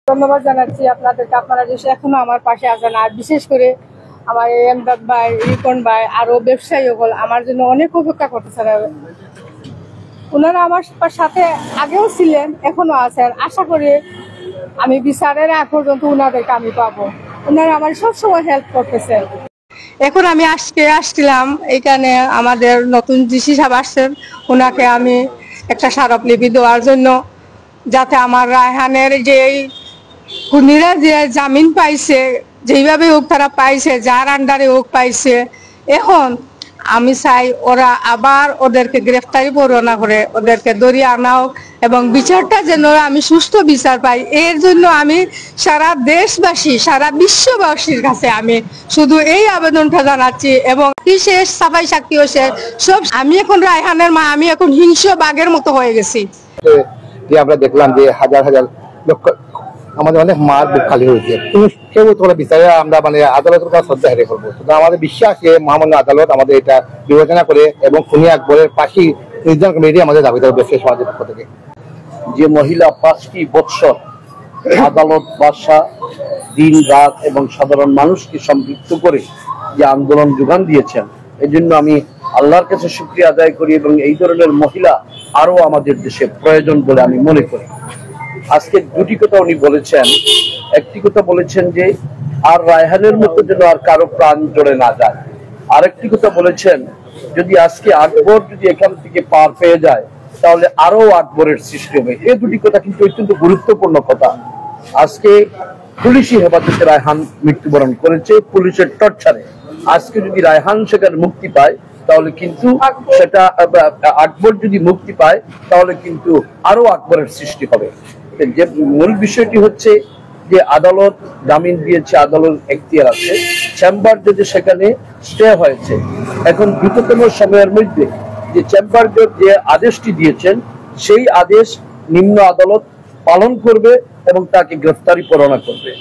ধন্যবাদ জানাচ্ছি আপনাদেরকে, আপনারা যে এখনো আমার পাশে আছেন। আর বিশেষ করে আমার এমদাদ ভাই, রিপন ভাই, আরো ব্যবসায়ী হল আমার জন্য অনেক অপেক্ষা করতেছেন। ওনারা আমার সাথে আগেও ছিলেন, এখনো আছেন। আশা করি আমি বিচারের আগ পর্যন্ত ওনাদেরকে আমি পাবো। ওনারা আমার সবসময় হেল্প করতেছেন। এখন আমি আসছিলাম এখানে, আমাদের নতুন ডিসি সাহেব আসছেন, ওনাকে আমি একটা স্মারকলিপি দেওয়ার জন্য, যাতে আমার রায়হানের যে খুনিরা যে জামিন পাইছে, যেইভাবে হোক তারা পাইছে, যার আন্ডারে হোক পাইছে, এখন আমি চাই ওরা আবার ওদেরকে গ্রেফতারি পরোয়ানা করে ওদেরকে ধরিয়ে আনা হোক এবং বিচারটা যেন আমি সুস্থ বিচার পাই। এর জন্য আমি সারা দেশবাসী, সারা বিশ্ববাসীর কাছে আমি শুধু এই আবেদনটা জানাচ্ছি। এবং কি শেষ সাফাই সাক্ষীও শেষ, সব। আমি এখন রায়হানের মা, আমি এখন হিংস্র বাঘের মতো হয়ে গেছি। যে আমরা দেখলাম যে হাজার হাজার লক্ষ আমাদের অনেক মার বুক খালি হয়েছে, কিন্তু কেউ তোরা বিচারে আমরা মানে আদালতের কাছে শ্রদ্ধা হেরে করবো। আমাদের বিশ্বাস যে মহামান্য আদালত আমাদের এটা বিবেচনা করে এবং খুনি আকবরের ফাঁসি নির্ধারণ কমিটি আমাদের দাবি করবে সমাজের পক্ষ থেকে। যে মহিলা 5টি বৎসর আদালত, বাসা, দিন রাত এবং সাধারণ মানুষকে সম্পৃক্ত করে যে আন্দোলন যোগান দিয়েছেন, এই জন্য আমি আল্লাহর কাছে শুকরিয়া আদায় করি এবং এই ধরনের মহিলা আরো আমাদের দেশে প্রয়োজন বলে আমি মনে করি। আজকে দুটি কথা উনি বলেছেন। একটি কথা বলেছেন যে আর রায়হানের মতো যেন আর কারো প্রাণ জড়ে না যায়। আরেকটি কথা বলেছেন যদি আজকে আকবর যদি এখান থেকে পার পেয়ে যায় তাহলে আরো আকবরের সৃষ্টি হবে। এই দুটি কথা কিন্তু অত্যন্ত গুরুত্বপূর্ণ কথা। আজকে পুলিশি হেফাজতে রায়হান মৃত্যুবরণ করেছে, পুলিশের টর্চারে। আজকে যদি রায়হান সেখানে মুক্তি পায় তাহলে কিন্তু সেটা, আকবর যদি মুক্তি পায় তাহলে কিন্তু আরো আকবরের সৃষ্টি হবে। যে মূল বিষয়টি হচ্ছে যে আদালত জামিন দিয়েছে, আদালত এখতিয়ার আছে, চেম্বার জজে সেখানে স্টে হয়েছে। এখন দ্রুততম সময়ের মধ্যে যে চেম্বার জজ যে আদেশটি দিয়েছেন সেই আদেশ নিম্ন আদালত পালন করবে এবং তাকে গ্রেফতারি পরোয়ানা করবে।